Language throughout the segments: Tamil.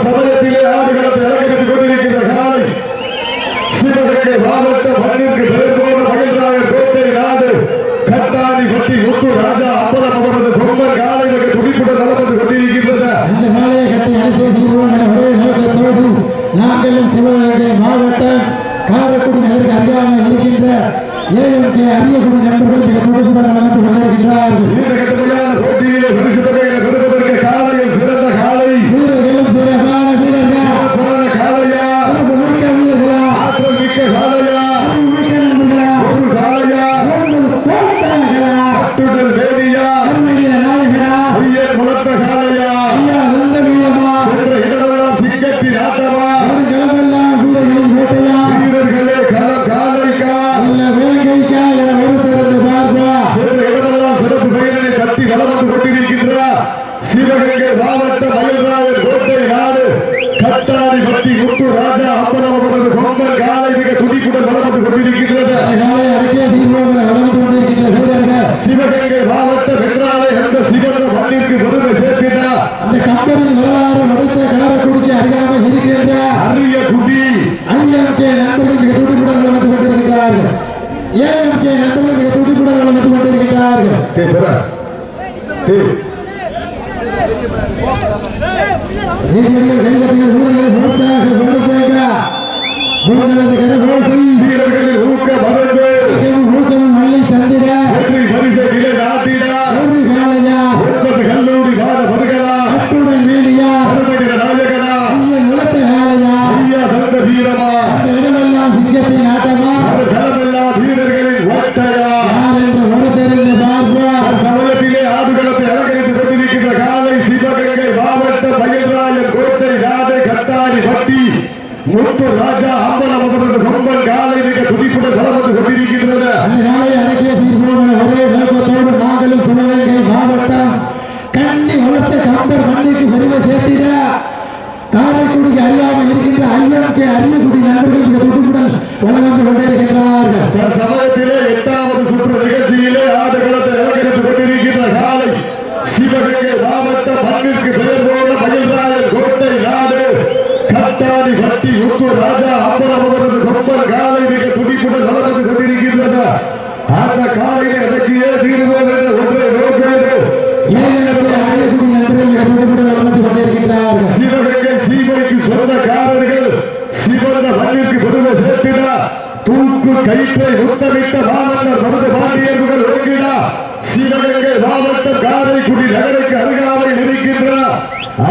சமயத்திலே ஆடுகளத்தை அலங்கரித்துக் கொண்டிருக்கின்ற காலை சிவகங்கை மாவட்டம் மண்ணிற்கு பெயர் போன மகிழ்ராயர் கோட்டை நாடு கட்டாணி பட்டி முத்து ராஜா அம்பலம் அவரது கொம்பன் காலை மிக துடிப்புடன் நடந்து கொண்டிருக்கின்றது. இந்த காலையை கட்டி அனுசரித்து நாங்களும் சிவகங்கை மாவட்டம் காரைக்குடி நகருக்கு அருகாமல் இருக்கின்ற ஏஎம்கே அரியக்குடி நண்பர்கள் மிக துடிப்புடன் நடந்து கொண்டிருக்கிறார்கள். இந்த கட்டமையான போட்டியிலே பரிசு தொகையை பெறுவதற்கு காலையில் சிறந்த காலை வீரர்களும் சிறப்பான வீரர்கள் காலையா வீரர்களா ஆற்றல் மிக்க காலையா நண்பர்களா ஒரு காலையா அத்துடல் வேதியா நாயகரா ஐயர் முளத்த காலையா ஐயா வந்த வீரமா சென்ற இடமெல்லாம் சிங்கத்தின் ஆட்டமா கிளம்பெல்லாம் வீரர்களின் கோட்டையா வீரர்களே காலைக்கா இல்ல வேங்கைக்கா என ஒருத்தர் பார்ப்பா சென்ற இடமெல்லாம் சிறப்பு பெயரினை கத்தி வளம் வந்து கொண்டிருக்கின்றார். சிவகங்கை மாவட்ட மயில்ராயர் கோட்டை நாடு கட்டாணி பட்டி முத்து ராஜா அம்பலம் அவரது கொம்பன் காலை மிக துடிப்புடன் வளம் வந்து கொண்டிருக்கின்றது. சிவகங்கை மாவட்டம் வென்றாலே அந்த சிவந்த மண்ணிற்கு பெருமை சேர்க்கிறார். அந்த கம்பெனி வரலாறு அடுத்த காரைக்குடிக்கு அருகாமல் இருக்கின்ற அரிய குடி ஐஎம்கே நண்பர்கள் மிக துடிப்புடன் வளர்ந்து கொண்டிருக்கிறார்கள். ஏஎம்கே நண்பர்கள் மிக துடிப்புடன் வளர்ந்து கொண்டிருக்கிறார்கள். சீனியர்கள் கைதட்டிகள் ஊழல்கள் மூச்சாக கொண்டு போக ஊழலது கரகோசை வீரர்களின் ஊக்க மதங்கள் ஊக்கம் மல்லி சந்திர வெற்றி பரிசை நிலை நாட்டினா ஒரு காலையா 9 கல்லூரி வாத பருகளா அத்துடன் மேலியா அருமகிர நாயகனா ஐயன் உலத்த காலையா ஐயா சந்த வீரமா அந்த இடமெல்லாம் சிங்கத்தின் ஆட்டமா அது களமெல்லாம் வீரர்களின் ஓட்டையா யார் என்று ஒரு தெரிந்த பார்ப்பா சமயத்திலே ஆடுகளத்தை அலங்கரித்துக் கொண்டிருக்கின்ற காலை சிவகங்கை மாவட்ட மயில்ராயர் கோட்டை நாடு கட்டாணி பட்டி முத்து ராஜா அம்பலம் அவரது கொம்பன் காலை மிக துடிப்புடன் வளம் வந்து கொண்டிருக்கின்றது. அந்த காலை அடக்கிய தீர்வோம் ஒரே நோக்கத்தோடு நாங்களும் சிவகங்கை மாவட்டம் கண்ணி வளர்த்த கம்பர் மண்ணிற்கு பெருமை சேர்த்திட காரைக்குடிக்கு அறியாமல் இருக்கின்ற ஐயனுக்கு அரியக்குடி நண்பர்கள் மிக துடிப்புடன் வளம் வந்து கொண்டிருக்கிறார்கள். சமயத்திலே 8வது சுற்று நிகழ்ச்சியிலே ஆடுகளத்தை அலங்கரித்துக் கொண்டிருக்கின்ற காலை சிவகங்கை மாவட்ட மண்ணிற்கு பெயர் போன மயில்ராயர் கோட்டை நாடு கட்டாணி பட்டி முத்து ராஜா அம்பலம் அவரது கொம்பன் காலை மிக துடிப்புடன் வளம் வந்து கொண்டிருக்கின்றது. அந்த காலையை அடக்கியே தீர்வோம் என்ற ஒன்றை நோக்கோடு அரியக்குடி நண்பர்கள் மிக துடிப்புடன் வளம் வந்து கொண்டிருக்கிறார்கள். சிவகங்கை சீமைக்கு சொந்தக்காரர்கள் சிவந்த மண்ணிற்கு பெருமை சேர்த்தினார். தூக்கு கயிற்றை முத்தமிட்ட மாமன்னர் மருது பாண்டியர்கள் ஓங்கினார். சிவகங்கை மாவட்டம் காரைக்குடி நகருக்கு அருகாமையில் இருக்கின்றார்.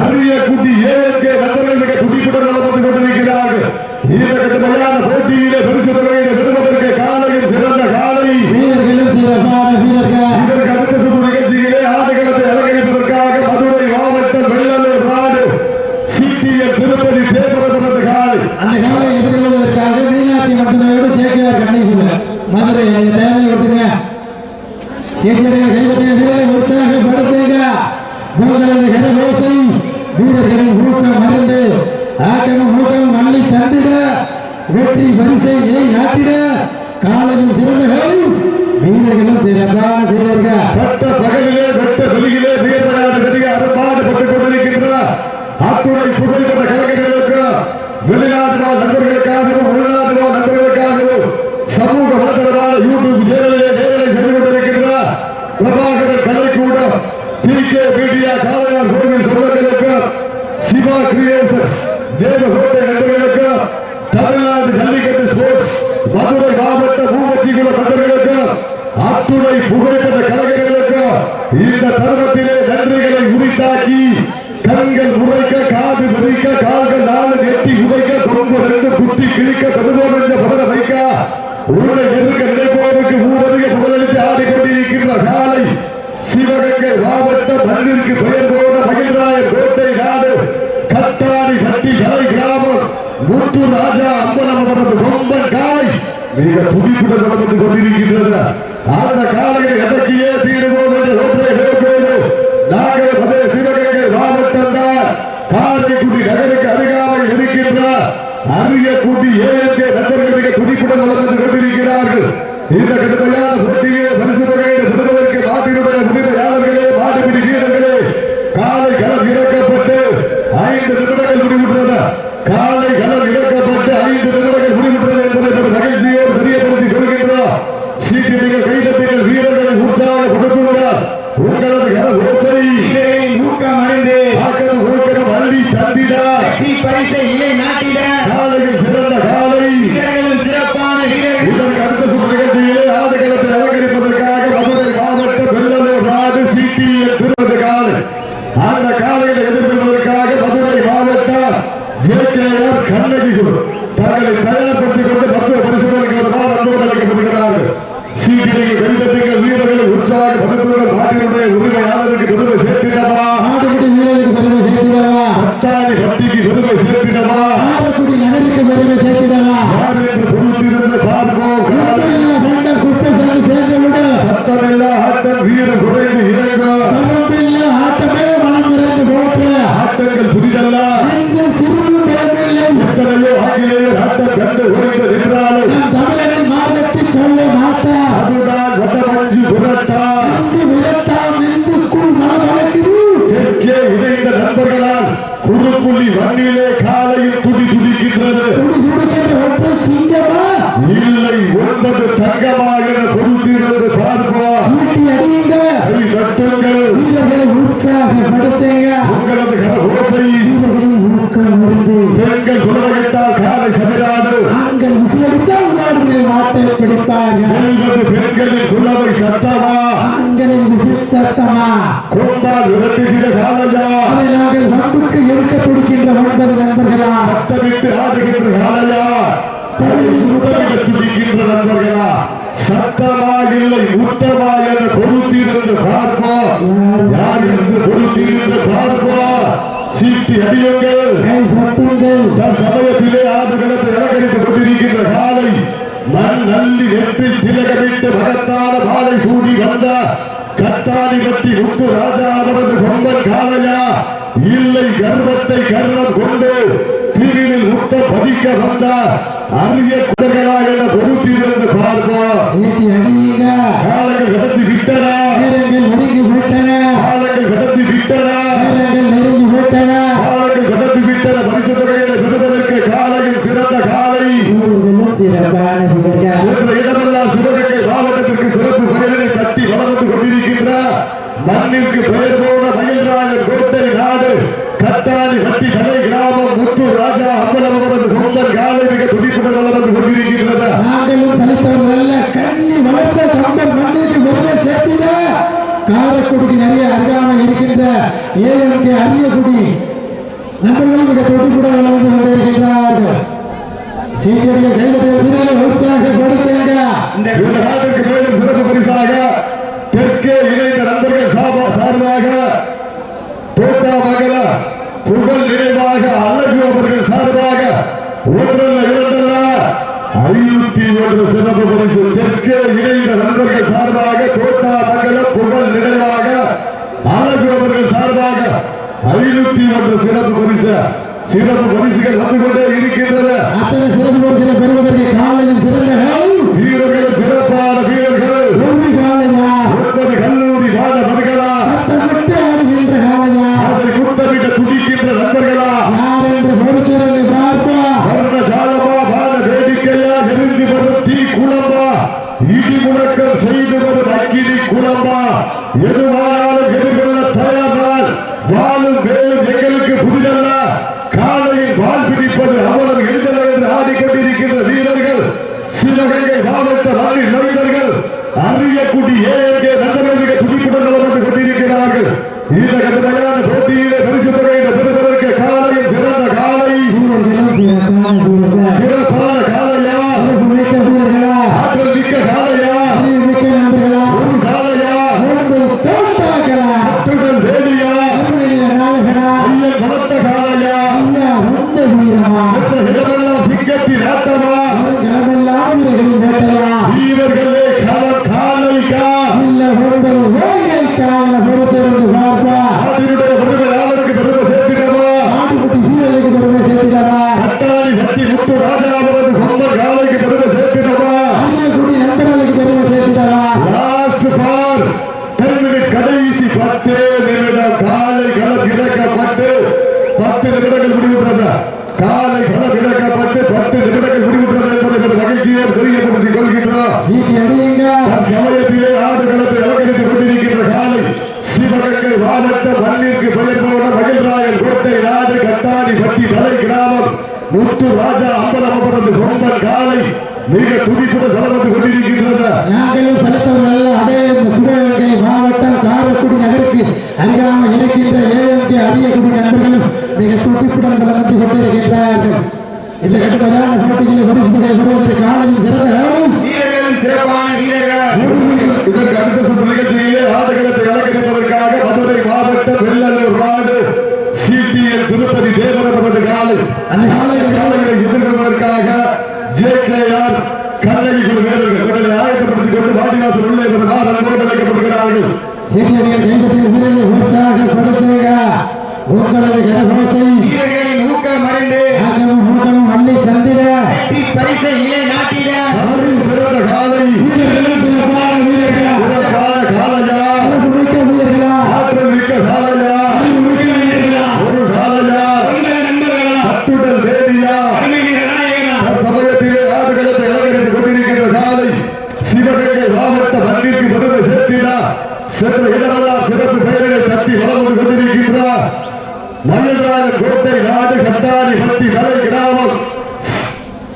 அரியக்குடி ஏஎம்கே நண்பர்கள் மிக துடிப்புடன் வளம் வந்து கொண்டிருக்கிறார்கள். இந்த கடுமையான போட்டியிலே பரிசு தொகையை பெறுவதற்கு காலையில் சிறந்த காலை வீரர்களும் சிறப்பான வீரர்கள் இதற்கு அடுத்த சுற்று நிகழ்ச்சியிலே ஆடுகளத்தை அலங்கரிப்பதற்காக மதுரை மாவட்டம் வெள்ளலூர் நாடு சிபிஎல் திருப்பதி பேசுவதற்கு காலை அந்த காலை எதிர்கொள்வதற்காக மீனாட்சி மட்டுமையோடு சேர்க்கிறார் கண்டிப்பாக மதுரை தேவை விட்டுங்க சீக்கிரம் கைதட்டிய உற்சாகப்படுத்துங்க உங்களது கரகோசை வீரர்களின் ஊக்கம் மறந்து ஆக்கமும் ஊக்கம் மல்லி தந்திட வெற்றி பரிசை நாட்டிட காலையில் சிறந்தகள் வீரர்களும் சிறப்பான வீரர்கள் பட்ட பகலிலே வெட்ட வெளியிலே வீரர்களாக வெற்றிக அறுபாடுபட்டுக் கொண்டிருக்கின்றனர். அத்துணை புகழ்பெற்ற கலைஞர்களுக்கு வெளிநாட்டு நண்பர்களுக்காகவும் உள்நாட்டு நண்பர்களுக்காகவும் சமூக வலைதளமான யூடியூப் சேனலிலே நேரலை செய்து கொண்டிருக்கின்றனர். பிரபாகரன் கலைக்கூடம் PK மீடியா காளையார் கோவில் சொந்தங்களுக்கு சிவா கிரியேஷன்ஸ் ஜெயகோட்டை நண்பர்களுக்கு தமிழ்நாடு ஜல்லிக்கட்டு ஸ்போர்ட்ஸ் மதுரை மாவட்ட மூவத்திகுல நண்பர்களுக்கு அத்துணை புகழ்பெற்ற கலைஞர்களுக்கு இந்த தருணத்திலே நன்றிகளை உரித்தாக்கி கண்கள் உரைக்க காது வெறிக்க கால்கள் 4 நெட்டி உதைக்க கொம்பு 2 குத்தி கிழிக்க பெருமோதஞ்ச பதற வைக்க உருளை எதிர்க்க நினைப்போருக்கு ஊரதிக புகழளித்து ஆடிக்கொண்டிருக்கின்ற காலை சிவகங்கை மாவட்டம் மண்ணிற்கு பெயர் போன மகிழ்ராயர் கோட்டை நாடு கட்டாணி பட்டி கலை கிராமம் முத்து ராஜா அம்பலம் அவரது கொம்பன் காலை மிக துடிப்புடன் நடந்து கொண்டிருக்கின்றது. அந்த காலையை அடக்கியே தீருவோம் என்ற ஒன்றை நோக்கோடு நாங்கள் அதே சிவகங்கை மாவட்டம் தான் காரைக்குடி நகருக்கு அருகாமல் இருக்கின்ற அரியக்குடி ஏஎம்கே நண்பர்கள் மிக துடிப்புடன் நடந்து கொண்டிருக்கிறார்கள். இந்த கடுமையான போட்டியை பரிசு தொகையை பெறுவதற்கு நாட்டினுடைய உரிமையாளர்களே மாடுபிடி வீரர்களே காலை களம் இறக்கப்பட்டு 5 5 நிமிடங்கள் முடிவுற்றது. காலை களம் இறக்கப்பட்டு 5 நிமிடங்கள் முடிவுற்றது என்பதை மகிழ்ச்சியோடு தெரியப்படுத்திக் கொள்கின்றோம். சீக்கிரங்கள் கைதட்டிகள் வீரர்களை உற்சாகப்படுத்துகிறார். உங்களது ஓசை ஊக்கம் அடைந்து ஊக்கம் அள்ளி தந்திட பரிசை இலை நாட்டிட காலையில் சிறந்த காலை சிறப்பான வீரர்கள் இதற்கு அடுத்த சுற்று நிகழ்ச்சியிலே ஆடுகளத்தில் அலங்கரிப்பதற்காக மதுரை மாவட்ட வெள்ளலூர் நாடு சிடிஎல் திருப்பதி காலை அந்த காலையில் எதிர்கொள்வதற்காக மதுரை மாவட்டம் ஜேகேஆர் கண்ணகி குழு தங்களை தயார்படுத்திக் கொண்டு மருத்துவ பரிசோதனைகளுக்காக அனுமதி அளிக்கப்படுகிறார்கள். சீக்கிரம் வெள்ளத்திற்கு வீரர்களை உற்சாகப்படுத்துவதற்கு நாட்டினுடைய உரிமையாளருக்கு பெருமை சேர்த்திடவா ஆடுபடி வீரருக்கு பெருமை சேர்த்திடவா பத்தாணி பட்டிக்கு பெருமை சேர்த்திடவா ஆடுபடி நகருக்கு பெருமை சேர்த்திடவா யார் என்று பொறுத்திருந்து பார்ப்போம். குப்பை சேர்ந்து விட சத்தமில்லா ஆட்டம் வீரர் குறைந்து இணைந்தோ தொடர்பில்லா ஆட்டமே மனம் நிறைந்து போற்று ஆட்டங்கள் புதிதல்ல நெஞ்சில் சிறு பேரில்லை எத்தனையோ ஆங்கிலேயர் ஆட்டம் கண்டு உழைந்து நின்றாலும் நம் தமிழரை மாதத்தில் சொல்ல மாட்டா அதுதான் வட்டமஞ்சு புரட்டா நெஞ்சு விரட்டா நெஞ்சுக்குள் மனவழக்குது தெற்கே இணைந்த நண்பர்களால் குறுப்புள்ளி வண்டியிலே காலையில் துடிக்கின்றது. துடிக்கின்ற ஒற்றை சிங்கமா இல்லை 9 தங்கமா என பொறுத்திருந்து பார்ப்போம். சூட்டி அடியுங்க கை தட்டுங்கள் வீரர்களை உற்சாகப்படுத்துங்க உங்களது ஓசை வீரர்களை ஊக்கம் இருந்து பெண்கள் குணவிட்டால் காலை சமிராது ஆண்கள் விசிலடித்தால் நாடுகள் வாட்டை பிடிப்பார்கள் என்பது பெண்களின் குலவை சத்தமா ஆண்களின் விசில் சத்தமா கொண்டால் விரட்டுகிற காலையா அதை நாங்கள் வம்புக்கு எடுக்க துடிக்கின்ற 9 நண்பர்களா சத்தமிட்டு ஆடுகின்ற காலையா முத்தமிட துடிக்கின்ற நண்பர்களா சத்தமா இல்லை முத்தமா என பொறுத்திருந்து பார்ப்போம். யார் என்று பொறுத்திருந்து பார்ப்போம். சீட்டி அடியுங்கள் கை சத்துங்கள் சமயத்திலே ஆடுகளத்தை அலங்கரித்துக் கொண்டிருக்கின்ற காலை மண் நல்லி நெற்றில் திலகமிட்டு மகத்தான மாலை சூடி வந்த கத்தாடி கட்டி முத்து ராஜா அவரது கொம்பன் காலையா இல்லை கர்வத்தை கர்வம் கொண்டு தீரில் முத்த பதிக்க வந்த அரிய குடர்களா என பொறுத்திருந்து பார்ப்போம். சீட்டி அடியுங்க காலங்கள் கடத்தி விட்டன வீரர்கள் நெருங்கி விட்டன காலங்கள் கடத்தி விட்டன வீரர்கள் நெருங்கி விட்டன காலங்கள் கடத்தி விட்டன பரிசு தொகைகளை பெறுவதற்கு காலையில் சிறந்த காலை வீரர்களும் சிறப்பான வீரர்கள் சென்ற இடமெல்லாம் சிவகங்கை மாவட்டத்திற்கு சிறப்பு பெயரினை தட்டி வளர்ந்து கொண்டிருக்கின்ற மண்ணிற்கு பெயர் போன மயில்ராயன் கோட்டை நாடு கட்டாணி கட்டி கலை கிராமம் முத்து ராஜா அம்பலம் அவரது சொந்தன் காலை மிக துடிப்புடன் வளர்ந்து கொண்டிருக்கின்றது. நாங்களும் தனித்தவர்கள் அல்ல கண்ணி வளர்ந்த கம்பன் மண்ணிற்கு பெருமை சேர்த்திட காரைக்குடிக்கு நிறைய அருகாமை இருக்கின்ற ஏஎம்கே அரியக்குடி நண்பர்களும் மிக துடிப்புடன் வளர்ந்து கொண்டிருக்கின்றார்கள். சீக்கிரடிய கைதட்டிய வீரர்களை உற்சாகப்படுத்துங்க இந்த நாட்டிற்கு மேலும் சிறப்பு பரிசாக தெற்கே இணைந்த நண்பர்கள் சார்பாக தோட்டா மகள புகழ் நினைவாக அழகு அவர்கள் சார்பாக ஒன்றல்ல இரண்டல்ல 501 சிறப்பு பரிசு தெற்கே இணைந்த நண்பர்கள் சார்பாக தோட்டா மகள புகழ் நினைவாக அழகு அவர்கள் சார்பாக 501 சிறப்பு பரிசு சிறப்பு பரிசுகள் வந்து கொண்டே இருக்கின்றது. அத்தனை சிறப்பு பரிசினை பெறுவதற்கு காலையில் சிறந்த வீரர்கள் சிறப்பான வீரர்கள் ஒரு காலையா 9 கல்லூரி மாணவர்களா சத்தமிட்டு ஆடுகின்ற காலையா அதை குத்தமிட்ட துடிக்கின்ற நண்பர்களா யார் என்று பொறுத்திருந்து பார்ப்போம். வர்ண சாலமா பால வேடிக்கையா எரிந்து வரும் தீ குளம்பா இடி முழக்கம் செய்து வரும் அக்கினி குளம்பா எதுவானாலும் எதிர்கொள்ள தயாரால் வாழும் வேலும் எங்களுக்கு புதிதல்ல காலையில் வால் பிடிப்பது அவ்வளவு எளிதல்ல என்று ஆடிக்கொண்டிருக்கின்ற வீரர்கள் சிவகங்கை மாவட்ட ராணி நவீனர்கள் அரியக்குடி ஏஎம்கே நண்பர்கள் மிக துடிப்புடன் வளர்ந்து கொண்டிருக்கிறார்கள். இந்த கடுமையான போட்டியிலே பரிசு தொகையை பெறுவதற்கு காலையில் சிறந்த காலை வீரர்களும் சிறப்பான வீரர்கள் சிறப்பான காலையா சிறப்பு மிக்க வீரர்களா ஆற்றல் மிக்க காலையா அறிவு மிக்க நண்பர்களா ஒரு காலையா மூன்று தோட்டாக்களா அத்துடன் வேலியா தமிழில நாயகனா ஐயன் வளர்த்த காலையா ஐயா ரொம்ப வீரமா இந்த இடமெல்லாம் சிங்கத்தின் ஆட்டமா கிளம்பெல்லாம் வீரர்களின் வேட்டையா வீரர்களே காலைக்கா இல்ல ஒன்பது வேலைக்கா என பொறுத்திருந்து பார்ப்பா நாட்டினுடைய பெருமையாளருக்கு பெருமை சேர்க்கிறதா நாட்டுக்குட்டி வீரர்களுக்கு பெருமை சேர்த்திடவா கட்டாளி சட்டி முத்து ராஜா அவரது சொந்த காலைக்கு பெருமை சேர்க்கிறதா அரியக்குடி நண்பர்களுக்கு பெருமை சேர்த்திடவா லாஸ்ட் பார் 10 மினிட் கடைசி 10 நிமிடம் காலை களம் இறக்கப்பட்டு 10 நிமிடங்கள் கட்டாடி பட்டி தலை கிராமம் முத்து ராஜா அம்பலமபுரத்து சொந்த காலை மிக துடிப்புடன் சலனத்து கொண்டிருக்கின்றது. நாங்களும் செலுத்தவர்கள் அதே சிவகங்கை மாவட்டம் காரைக்குடி நகருக்கு அருகாமல் இருக்கின்ற ஏஎம்கே அரியக்குடி நண்பர்களும் மிக துடிப்புடன் வளர்ந்து கொண்டிருக்கின்றார்கள். இந்த கட்டுமையான போட்டியில் பரிசுகளை பெறுவதற்கு காலையில் சிறந்த வீரர்களும் சிறப்பான வீரர்கள். இதற்கு அடுத்த சுற்று நிகழ்ச்சியிலே ஆடுகளத்தை அலங்கரிப்பதற்காக மதுரை மாவட்டம் வெள்ளலூர் நாடு சிபிஎல் திருப்பதி தேவரது காலை அந்த காலைகளை எதிர்கொள்வதற்காக ஜேகேஆர் கல்லணை குழு வீரர்கள் இவர்களை ஆயத்தப்படுத்திக் கொண்டு வாடிவாசல் உள்ளே அழைக்கப்படுகிறார்கள். சீனியர்கள் கைப்பற்றிய வீரர்கள் உற்சாகப்படுத்துக உங்களது கரகோசை வீரர்களின் ஊக்கம் அடைந்து ஊக்கமும் அள்ளி தந்திட பரிசை இலை நாட்டிட சிறந்த காலை சிறப்பான வீரர்களா சிறப்பான காலையா மிக்க வீரர்களா ஆற்றல் மிக்க காலையா ஒரு காலையா அத்துடல் தேவியா சமயத்திலே ஆடுகளத்தை அலங்கரித்துக் கொண்டிருக்கின்ற காலை சிவகங்கை மாவட்ட மண்ணிற்கு பெருமை சேர்த்தினார். சென்ற இடமெல்லாம் சிறப்பு பெயர்களை தட்டி வளர்ந்து கொண்டிருக்கின்றார். மயில்ராய கோட்டை நாடு கட்டாரி பட்டி தலை கிராமம்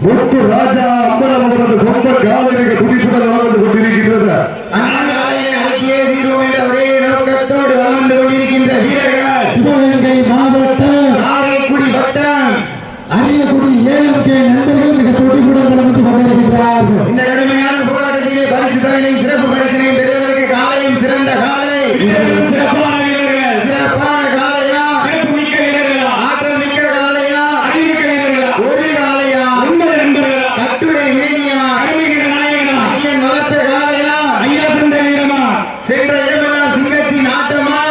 முத்து ராஜா அம்பலமபுரத்து சொந்த காலை மிக துடிப்புடன் வளர்ந்து கொண்டிருக்கின்றது. அண்ணாமலையை அழகிய வீரம் என்ற ஒரே நோக்கத்தோடு வளர்ந்து கொண்டிருக்கின்ற வீரர்கள் சிவகங்கை மாவட்டம் காரைக்குடி வட்டம். அரியக்குடி ஏஎம்கே நண்பர்கள் மிக துடிப்புடன் வளர்ந்து கொண்டிருக்கிறார்கள். இந்த கடுமையான போராட்டத்திலே பரிசு தொகையையும் சிறப்பு பரிசினையும் பெறுவதற்கு காலையும் சிறந்த காலை சிறப்பான வீரர்கள் சிறப்பான காலையா சிறப்பு மிக்க வீரர்களா ஆற்றல் மிக்க காலையா அறிவுமிக்க வீரர்களா ஒரு காலையா உண்மை நண்பர்களா கட்டுரை மேனியா அருமைகிற நாயகனா ஐயன் வளர்த்த காலையா ஐயா தந்த வீரமா சென்ற இடமெல்லாம் சிங்கத்தின் ஆட்டமா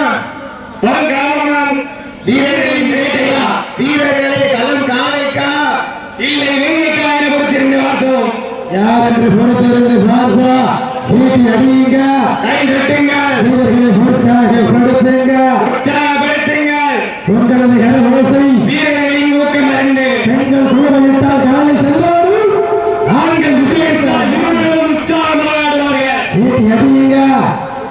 வரும் காரணம் வீரர்களின் வேட்டையா வீரர்களே களம் காலைக்கா இல்லை வேலைக்கா என பொறுத்திருந்து பார்த்தோம். யார் என்று பொறுத்திருந்து பார்ப்பா சீட்டி அடியுங்க கை தட்டுங்க வீரர்களை உற்சாகப்படுத்துங்க உற்சாகப்படுத்துங்க உங்களது கரகோசை வீரர்களின் ஊக்கம் அறிந்து பெண்கள் கூட விட்டால் காலை செல்லாது ஆண்கள் விசேஷத்தால் இவர்களும் உற்சாகமாக ஆடுவார்கள். சீட்டி அடியுங்க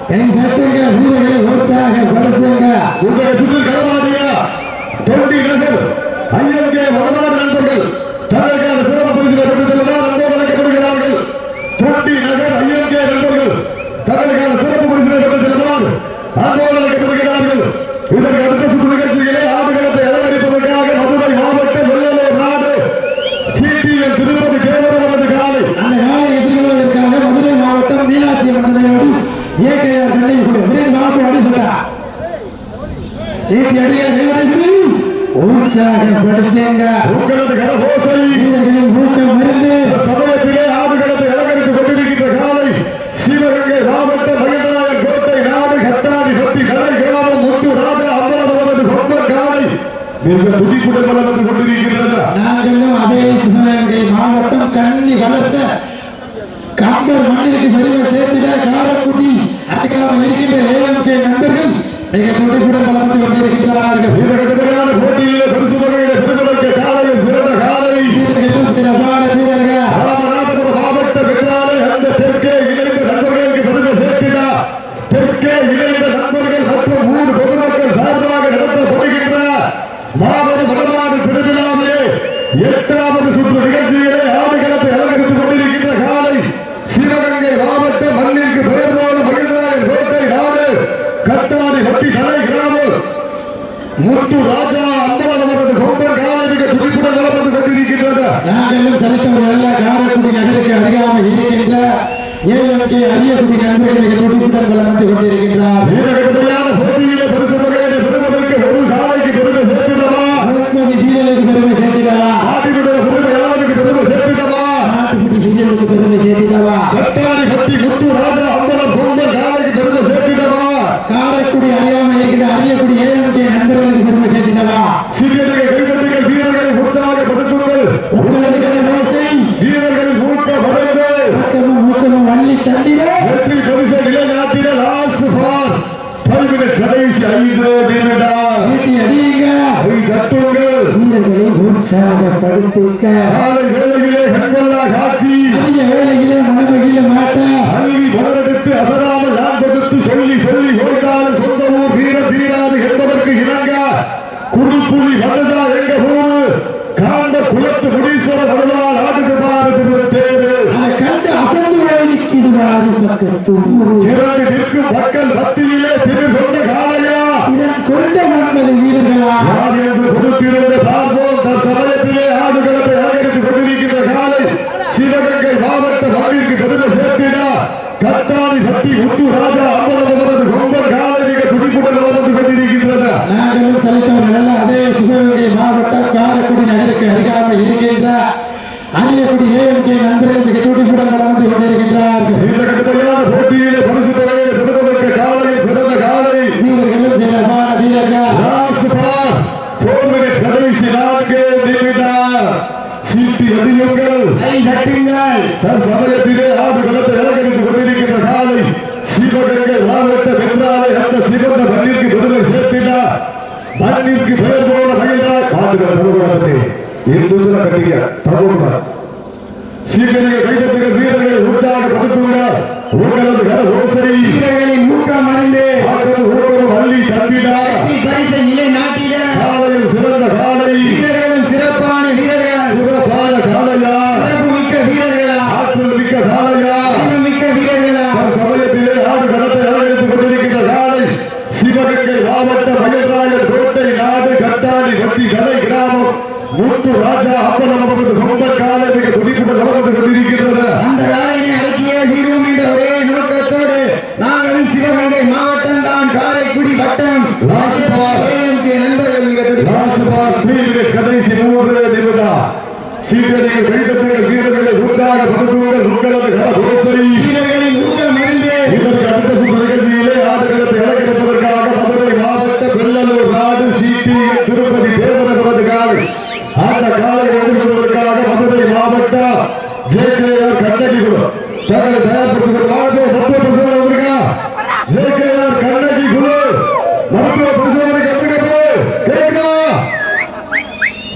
கை தட்டுங்க வீரர்களை உற்சாகப்படுத்துங்க. உங்களை சுற்றி களமாடிய தொண்டி நகர் ஐயங்கே வரலாறு நண்பர்கள் தனக்கான சிறப்பு பரிசுகளை பெற்றுத் செல்வதால் அன்போடு அழைக்கப்படுகிறார்கள். தொண்டி நகர் ஐயங்கே நண்பர்கள் தனக்கான சிறப்பு பரிசுகளை பெற்றுச் செல்வதால் அன்போடு அழைக்கப்படுகிறார்கள். இதற்கு அடுத்த சுற்று நிகழ்ச்சிகளை ஆடுகளத்தை அலங்கரிப்பதற்காக மதுரை மாவட்டம் வெள்ளலூர் நாடு சிபிஎல் திருப்பதி தேவரது காலை அந்த காலை எதிர்கொள்வதற்காக மதுரை மாவட்டம் மீனாட்சி மண்டலையோடு ஜேகேஆர் கண்ணை மாவட்டம் அடி சொல்றா சீட்டி அடிக்க உற்சாகப்படுத்துங்க உங்களது கரகோசை வீரர்களின் ஊக்கம் மருந்து சமயத்திலே ஆடுகளத்தை அலங்கரித்துக் கொண்டிருக்கின்ற காலை சிவகங்கை மாவட்டம் மகிழ்நாயகன் கோட்டை நாடு கட்டாடி பட்டி கலை கிராமம் முத்து ராஜா அம்பலமபுரத்து சொந்த காலை மிக துடிப்புடன் வளர்ந்து கொண்டிருக்கின்றது. நாங்களும் அதே சிவகங்கை மாவட்டம் கண்ணி வளர்த்த கம்பர் மண்ணிற்கு பெருமை சேர்த்திட காரைக்குடி அடக்காமல் இருக்கின்ற ஏஎம்கே நண்பர்கள் மிக துடிப்புடன் வளர்ந்து கொண்டிருக்கிறார்கள். இந்த கடுமையான போட்டியிலே பரிசு தொகையிலே பெறுவதற்கு காலையில் சிறந்த காலை வீரர்களும் சிறப்பான வீரர்கள் ராமநாதபுரம் மாவட்டம் என்றாலே அந்த தெற்கே இணைந்த நண்பர்களுக்கு பெருமை சேர்க்கிறார். தெற்கே இணைந்த நண்பர்கள் மற்றும் ஊர் பொதுமக்கள் சார்பாக நடத்தப்படுகின்ற மாபெரும் வடமாடு திருவிழாவிலே 8வது சுற்று நிகழ்ச்சியிலே ஆடுகளத்தை அலங்கரித்துக் கொண்டிருக்கின்ற காலை சிவகங்கை மாவட்டம் மண்ணிற்கு பெயர் போல மகிழ்நாயகன் கோட்டை நாடு கட்டாடி பட்டி தலை கிராமம் முத்து ராஜா அம்பலமபுரத்து சொந்த காலை மிக துடிப்புடன் வளர்ந்து கொண்டிருக்கின்றது. நாங்களும் செலுத்தவர்கள் காரைக்குடி நகருக்கு அருகாமல் இருக்கின்ற ஏஎம்கே அரியக்குடி நண்பர்கள் மிக துடிப்புடன் வளர்ந்து கொண்டிருக்கின்றார். வீரகடுமையான போட்டியிலே பரிசு தொகையை பெறுவதற்கு ஒரு காலைக்கு பெருமை சேர்த்திடவா? 30 வீரர்களுக்கு பெருமை சேர்த்திடவா? ஆட்டினுடைய பெருமை யாருக்கு பெருமை சேர்த்திடவா? நாட்டுக்குடி வீரர்களுக்கு பெருமை சேர்த்திடவா? கட்டாடி பட்டி முத்து ராஜா அம்பலம் சொந்த காலைக்கு பெருமை சேர்த்திடவா? காரைக்குடி அறியாமல் இருக்கின்ற அரியக்குடி ஏஎம்கே நண்பர்களுக்கு பெருமை சேர்த்திடவா? சிறியடைய கைதட்டிகள் வீரர்களை உற்சாகப்படுத்துங்கள். உங்களது கரகோசை வீரர்கள் ஊக்கப்படுங்கள். ஊக்கமும் அள்ளி தந்திட வெற்றி பரிசை நிலைநாட்டிட லாஸ்ட் ஃபார் 5 minutes கடைசி 5 நிமிடம். சீட்டி அடியுங்க கை தட்டுங்கள். வீரர்களை உற்சாகப்படுத்திக்க காலை வேளையிலே கண்கொள்ளா காட்சி அதிக வேலையிலே மனமகிழ மாட்டேன் அருவி பலரெடுத்து அசராமல் நான் கொடுத்து சொல்லி சொல்லி ஓய்ந்தாலும் சொந்த ஊர் வீர வீராது என்பதற்கு இணங்க குறுப்புலி வந்ததா எங்க திரண்டு நிற்கும் மக்கள் மத்தியிலே திரு கொண்ட காலையா இதன் கொண்ட நமது வீரர்களா யார் என்று பொறுத்திருந்த பார்ப்போம். தற்சமயத்திலே ஆடுகளத்தை அலங்கரித்துக் கொண்டிருக்கின்ற காலை சிவகங்கை மாவட்ட மகளிருக்கு பெருமை சேர்த்தினா கத்தாணி பட்டி முத்து ராஜா அம்பலவரது கொம்பன் காலை மிக துடிப்புடன் வளர்ந்து கொண்டிருக்கின்றன. நாங்களும் செலுத்தவர்கள் அதே சிவகங்கை மாவட்டம் காரைக்குடி நகருக்கு அருகாமல் இருக்கின்ற அரியக்குடி ஏஎம்கே நண்பர்கள் மிக துடிப்புடன் வளர்ந்து கொண்டிருக்கின்றார்கள். இந்த கடுமையான போட்டியிலே பரிசு தொகையை பெறுவதற்கு காலையில் பிறந்த காலை வீரர்களும் சிறப்பான வீரர்கள். லாஸ்ட் பாஸ் 4 minutes கடைசி 4 நிமிடம். சீட்டி அடியுங்கள், கை தட்டுங்கள். தற்சமயத்திலே ஆடுகளத்தை அலங்கரித்துக் கொண்டிருக்கின்ற காலை சிவகங்கை மாவட்டம் என்றாலே அந்த சிவந்த மண்ணிற்கு பெருமை சேர்த்தினார். மண்ணிற்கு பெயர் போல மகிழ்ந்தார். ஆடுகள சர்வகாசத்தை இருந்துள்ள கட்டிய தகவல் சீக்கிரம் கைதட்டுகிற வீரர்களை உற்சாகப்படுத்துகிறார். உங்களது ஓசை வீரர்களின் ஊக்கம் அறிந்து ஊக்கம் அள்ளி தம்பினார். பரிசை நிலை நாட்டிட காலையில் சிறந்த காலை வீரர்களும் சிறப்பான வீரர்கள். சிறப்பான காலையா சிறப்பு மிக்க வீரர்களா ஆற்றல் மிக்க காலையா அறிவு மிக்க வீரர்களா சமயத்திலே ஆடு களத்தை அலங்கரித்துக் கொண்டிருக்கின்ற காலை சிவகங்கை மாவட்ட மயில்ராயர் கோட்டை நாடு கத்தாணி பட்டி கலை கிராமம் முத்து ராஜா அப்பலமது கொம்பன் காலை மிக துடிப்புடன் வளர்ந்து கொண்டிருக்கின்றன. அந்த காலையை அடக்கிய தீர்வோம் என்ற ஒரே நோக்கத்தோடு நாங்கள் சிவகங்கை மாவட்டம் தான் காரைக்குடி வட்டம் AMK நண்பர்கள் மிக கடைசி 3 நிமிடம். சீக்கிரம் கைதட்டுகிற வீரர்களை உற்சாகப்படுத்துங்கள். உங்களது ஓசை வீரர்களின் ஊக்கம் அறிந்து இதற்கு அடுத்த சுற்று நிகழ்ச்சியிலே ஆடுகளத்தை அலங்கரிப்பதற்காக மதுரை மாவட்ட வெள்ளலூர் நாடு சிடி திருப்பதி தேவனவரது காலை அந்த காலை எதிர்கொள்வதற்காக மதுரை மாவட்டம் JKR கண்ணகி குழு தங்களை தயார்படுத்திக் மருத்துவ பரிசோதனை வந்திருக்கா. JKR கண்ணகி குழு மருத்துவ பரிசோதனை கத்துக்கப்போ கேட்கா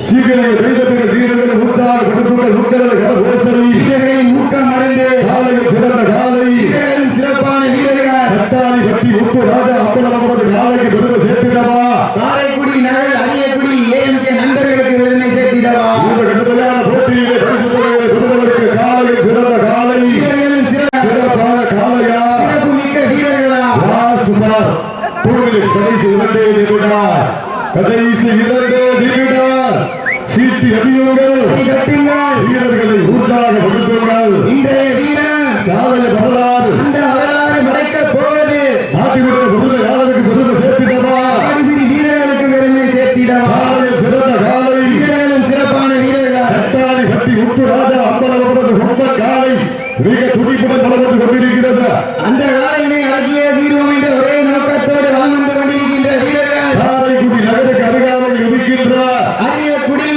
சீக்கிரம் கைதட்டுகிற வீரர்களை உற்சாகப்படுத்துங்கள். உங்களது ஓசை வீரர்களின் ஊக்கம் அறிந்து காலையில் சிறந்த காலை வீரர்களும் சிறப்பான வீரர்கள். கட்டாணி பட்டி முத்து ராஜா அப்பலமது காலைக்கு பெருமை சேர்த்திடவா. காரைக்குடி நகர் அரியக்குடி AMK நண்பர்களுக்கு பெருமை சேர்த்திடவா. இந்த கடுமையான போட்டியிலே பரிசு தொகையை பெறுவதற்கு காலையில் சிறந்த காலை வீரர்களும் சிறப்பான காலையா சிறப்பு மிக்க வீரர்களா லாஸ்ட் பாஸ் 2 minutes கடைசி 2 நிமிடம். கடைசி 2 நிமிடம். சீட்டி அடியுங்கள், கை தட்டுங்கள். வீரர்களை உற்சாகப்படுத்துங்கள். இன்றைய வீரன் காலைய வரலாறு அந்த வரலாறு படைக்கப் போவது நாட்டினுடைய பெருமை யாருக்கு பெருமை சேர்த்திடவா. காரைக்குடி வீரர்களுக்கு பெருமை சேர்த்திடவா. காலையில் சிறந்த காலை வீரர்களும் சிறப்பான வீரர்கள். கட்டாணி பட்டி முத்து ராஜா அப்பலமது கொம்பன் காலை மிக துடிப்புடன் வளர்ந்து கொண்டிருக்கிறது. அந்த காலையினை அடக்கிய தீர்வோம் என்ற ஒரே நோக்கத்தோடு வலம் வந்து கொண்டிருக்கின்ற வீரர்கள் காரைக்குடி நகருக்கு அருகாமையில் இருக்கின்ற அரியக்குடி.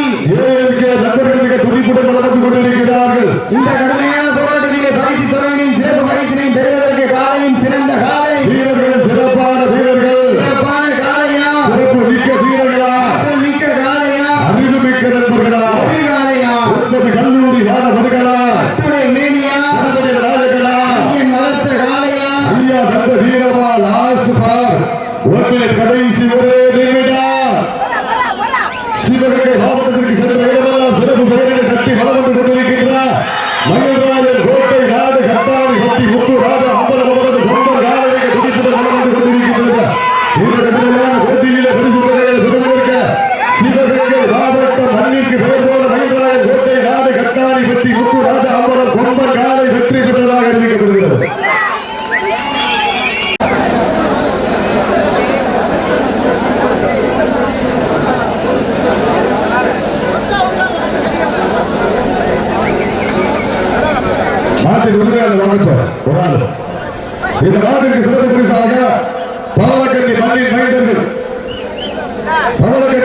AMK நண்பர்கள் மிக துடிப்புடன் வளர்ந்து கொண்டிருக்கிறார்கள். இந்த கடுமையான போராட்டத்திலே பரிசு தொகையினையும் சிறப்பு பரிசினையும் பெறுவதற்கு காலையும் சிறந்த காலை வீரர்கள் சிறப்பான வீரர்கள், சிறப்பான காலையா சிறப்பு மிக்க வீரர்களா, ஆற்றல் மிக்க காலையா அறிவு மிக்க நண்பர்களா, ஒரு காலையா 9 கல்லூரி மாணவர்களா, அத்துணை மேனியா கருத்துடைய ராஜர்களா, ஐயன் வளர்த்த காலையா ஐயா கந்த வீரமா. லாஸ்ட் பார் 1 minute கடைசி 1 நிமிடம். சிவகங்கை மாவட்டத்திற்கு சென்ற இடமெல்லாம் சிறப்பு பெயர்களை கட்டி வளர்ந்து கொண்டிருக்கின்றார். மயில்ராயர் கோட்டை நாடு கட்டாணி பட்டி முத்து ராஜா அம்பலமது கொம்பன் காலையை துடிப்புடன் வளர்ந்து கொண்டிருக்கின்றது. இந்த கடுமையான போட்டியிலே பரிசு தொகையை பெறுவதற்கு சிவகங்கை மாவட்டம் மண்ணிற்கு பெயர் போல மயில்ராயர் கோட்டை நாடு கட்டாணி பட்டி முத்து ராஜா அம்பலம் கொம்பன் காலை வெற்றி பெற்றதாக அறிவிக்கப்படுகிறது. நாட்டின் உரிமையாளர் வாங்கட்டும் ஒரு ஆள். இந்த நாட்டிற்கு சிறப்பு பரிசாக